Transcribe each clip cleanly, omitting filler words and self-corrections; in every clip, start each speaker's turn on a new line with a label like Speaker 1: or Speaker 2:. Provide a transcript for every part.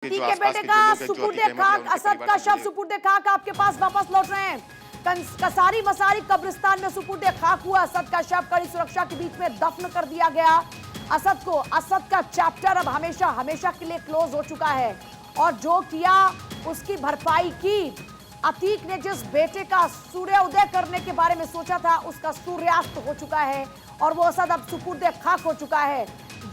Speaker 1: के बेटे का सुपुर्दे खाक, असद का शव सुपुर्दे खाक आपके पास वापस लौट रहे हैं। कसारी मसारी कब्रिस्तान में सुपुर्दे खाक हुआ असद का शव कड़ी सुरक्षा के बीच में दफन कर दिया गया। असद का चैप्टर अब हमेशा हमेशा के लिए क्लोज हो चुका है और जो किया उसकी भरपाई की। अतीक ने जिस बेटे का सूर्य उदय करने के बारे में सोचा था उसका सूर्यास्त हो चुका है और वो असद अब सुपुर्दे खाक हो चुका है।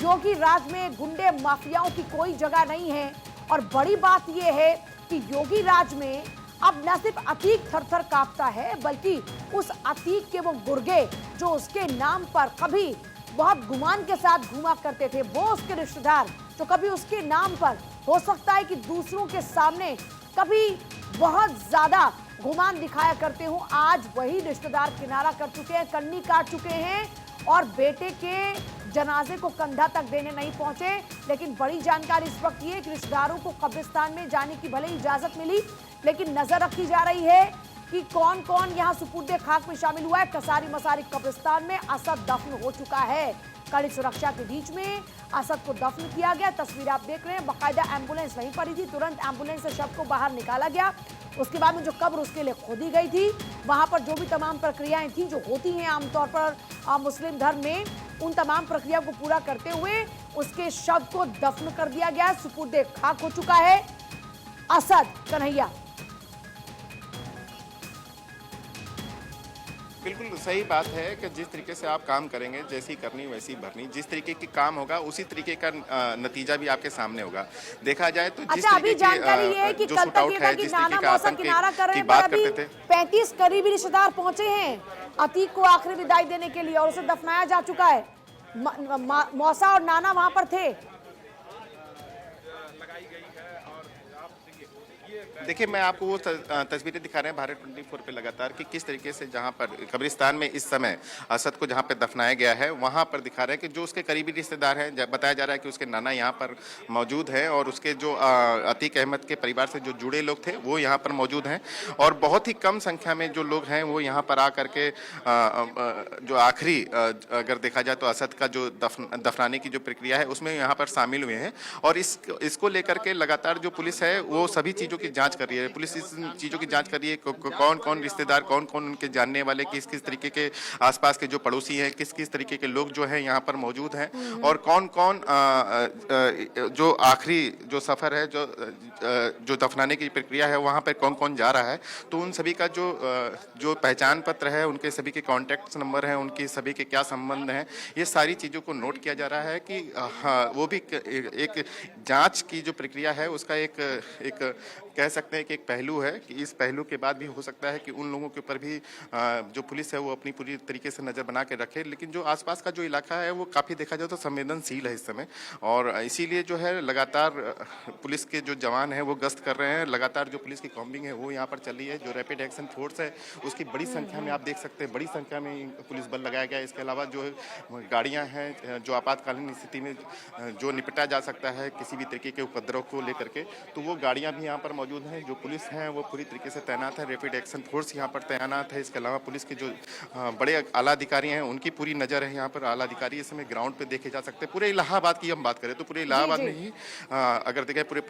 Speaker 1: योगी राज में गुंडे माफियाओं की कोई जगह नहीं है और बड़ी बात यह है कि योगी राज में अब न सिर्फ अतीक थर-थर कांपता है बल्कि उस अतीक के वो गुर्गे जो उसके नाम पर कभी बहुत गुमान के साथ घूमा करते थे, वो उसके रिश्तेदार जो कभी उसके नाम पर हो सकता है कि दूसरों के सामने कभी बहुत ज्यादा गुमान दिखाया करते हो, आज वही रिश्तेदार किनारा कर चुके हैं, कन्नी काट चुके हैं और बेटे के जनाजे को कंधा तक देने नहीं पहुंचे। लेकिन बड़ी जानकारी इस वक्त ये कि रिश्तेदारों को कब्रिस्तान में जाने की भले इजाजत मिली लेकिन नजर रखी जा रही है कि कौन कौन यहां सुपुर्दे खाक में शामिल हुआ है। कसारी मसारी कब्रिस्तान में असद दफन हो चुका है। कड़ी सुरक्षा के बीच में असद को दफन किया गया। तस्वीर आप देख रहे हैं, बाकायदा एम्बुलेंस वहीं पर ही थी, तुरंत एम्बुलेंस से शव को बाहर निकाला गया। उसके बाद में जो कब्र उसके लिए खोदी गई थी वहां पर जो भी तमाम प्रक्रियाएं थी जो होती हैं आमतौर पर मुस्लिम धर्म में, उन तमाम प्रक्रिया को पूरा करते हुए उसके शव को दफन कर दिया गया। सुपुर्दे खाक हो चुका है असद कन्हैया।
Speaker 2: बिल्कुल सही बात है कि जिस तरीके से आप काम करेंगे, जैसी करनी वैसी भरनी, जिस तरीके की काम होगा उसी तरीके का नतीजा भी आपके सामने होगा। देखा जाए तो जिस
Speaker 1: अभी जानकारी ये है कि
Speaker 2: जो
Speaker 1: कल
Speaker 2: शूट
Speaker 1: तक
Speaker 2: आउट है, जिस तरीके का आतंक की बात करते थे,
Speaker 1: 35 करीबी रिश्तेदार पहुंचे हैं अतीक को आखिरी विदाई देने के लिए और उसे दफनाया जा चुका है। मौसा और नाना वहां पर थे।
Speaker 2: देखिए मैं आपको वो तस्वीरें दिखा रहे हैं भारत 24 पे लगातार कि किस तरीके से जहां पर कब्रिस्तान में इस समय असद को जहां पे दफनाया गया है वहां पर दिखा रहे हैं कि जो उसके करीबी रिश्तेदार हैं, बताया जा रहा है कि उसके नाना यहां पर मौजूद हैं और उसके जो अतीक अहमद के परिवार से जो जुड़े लोग थे वो यहाँ पर मौजूद हैं और बहुत ही कम संख्या में जो लोग हैं वो यहाँ पर आ करके जो आखिरी अगर देखा जाए तो असद का जो दफनाने की जो प्रक्रिया है उसमें यहाँ पर शामिल हुए हैं और इसको लेकर के लगातार जो पुलिस है वो सभी चीज़ों की जांच कर रही है। पुलिस इस चीज़ों की जांच कर रही है कौन कौन रिश्तेदार, कौन कौन उनके जानने वाले, किस किस तरीके के आसपास के जो पड़ोसी हैं, किस किस तरीके के लोग जो हैं यहाँ पर मौजूद हैं और कौन कौन जो आखिरी जो सफ़र है जो दफनाने की प्रक्रिया है वहाँ पर कौन कौन जा रहा है, तो उन सभी का जो पहचान पत्र है, उनके सभी के कॉन्टैक्ट नंबर हैं, उनके सभी के क्या संबंध हैं, ये सारी चीज़ों को नोट किया जा रहा है कि वो भी एक जांच की जो प्रक्रिया है उसका एक कह सकते हैं कि एक पहलू है कि इस पहलू के बाद भी हो सकता है कि उन लोगों के ऊपर भी जो पुलिस है वो अपनी पूरी तरीके से नज़र बना के रखे। लेकिन जो आसपास का जो इलाका है वो काफ़ी देखा जाए तो संवेदनशील है इस समय और इसीलिए जो है लगातार पुलिस के जो जवान हैं वो गश्त कर रहे हैं। लगातार जो पुलिस की कॉम्बिंग है वो यहाँ पर चल रही है। जो रैपिड एक्शन फोर्स है उसकी बड़ी संख्या में आप देख सकते हैं, बड़ी संख्या में पुलिस बल लगाया गया है। इसके अलावा जो गाड़ियाँ हैं जो आपातकालीन स्थिति में जो निपटा जा सकता है किसी भी तरीके के उपद्रव को लेकर के, तो वो गाड़ियाँ भी यहाँ पर मौजूद हैं। जो पुलिस हैं वो पूरी तरीके से तैनात है, रैपिड एक्शन फोर्स यहाँ पर तैनात है। इसके अलावा पुलिस के जो बड़े आला अधिकारी हैं उनकी पूरी नज़र है यहाँ पर। आला अधिकारी इस समय ग्राउंड पे देखे जा सकते हैं। पूरे इलाहाबाद की हम बात करें तो पूरे इलाहाबाद में ही अगर देखें पूरे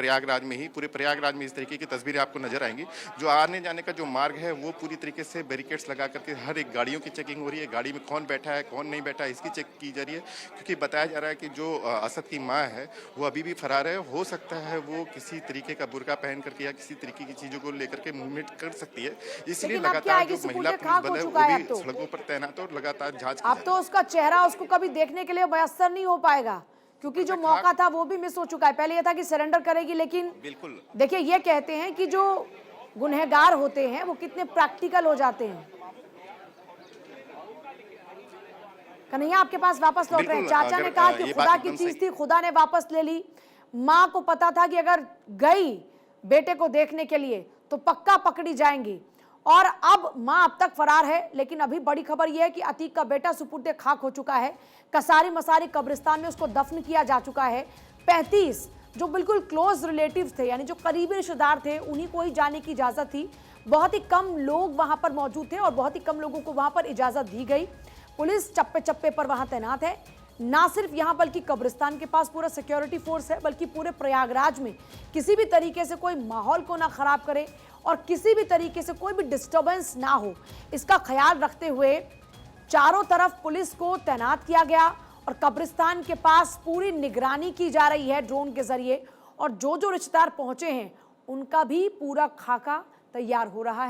Speaker 2: प्रयागराज में इस तरीके की तस्वीरें आपको नजर आएंगी। जो आने जाने का जो मार्ग है वो पूरी तरीके से बैरिकेड्स लगा करके हर एक गाड़ियों की चेकिंग हो रही है। गाड़ी में कौन बैठा है कौन नहीं बैठा है इसकी चेक की जा रही है, क्योंकि बताया जा रहा है कि जो असद की माँ है वो अभी भी फरार है। हो सकता है वो किसी तरीके का बुर्का पहन करके या किसी तरीके की चीजों को लेकर के मूवमेंट कर सकती है, इसलिए लगातार जो महिला पुलिस बल है वो भी सड़कों पर तैनात और लगातार जांच।
Speaker 1: अब तो उसका चेहरा उसको कभी देखने के लिए मयस्सर नहीं हो पाएगा क्योंकि जो मौका था वो भी मिस हो चुका है। पहले ये था कि सरेंडर करेगी, लेकिन
Speaker 2: बिल्कुल
Speaker 1: देखिए ये कहते हैं कि जो गुनहगार होते हैं वो कितने प्रैक्टिकल हो जाते हैं। कन्हैया आपके पास वापस लौट रहे हैं। चाचा ने कहा कि खुदा की चीज थी, खुदा ने वापस ले ली। माँ को पता था कि अगर गई बेटे को देखने के लिए तो पक्का पकड़ी जाएंगी और अब माँ अब तक फरार है। लेकिन अभी बड़ी खबर यह है कि अतीक का बेटा सुपुर्दे खाक हो चुका है। कसारी मसारी कब्रिस्तान में उसको दफन किया जा चुका है। 35 जो बिल्कुल क्लोज रिलेटिव थे यानी जो करीबी रिश्तेदार थे उन्हीं को ही जाने की इजाजत थी। बहुत ही कम लोग वहां पर मौजूद थे और बहुत ही कम लोगों को वहां पर इजाजत दी गई। पुलिस चप्पे चप्पे पर वहां तैनात है। ना सिर्फ यहां बल्कि कब्रिस्तान के पास पूरा सिक्योरिटी फोर्स है, बल्कि पूरे प्रयागराज में किसी भी तरीके से कोई माहौल को ना खराब करे और किसी भी तरीके से कोई भी डिस्टर्बेंस ना हो, इसका ख्याल रखते हुए चारों तरफ पुलिस को तैनात किया गया और कब्रिस्तान के पास पूरी निगरानी की जा रही है ड्रोन के जरिए। और जो जो रिश्तेदार पहुंचे हैं उनका भी पूरा खाका तैयार हो रहा है।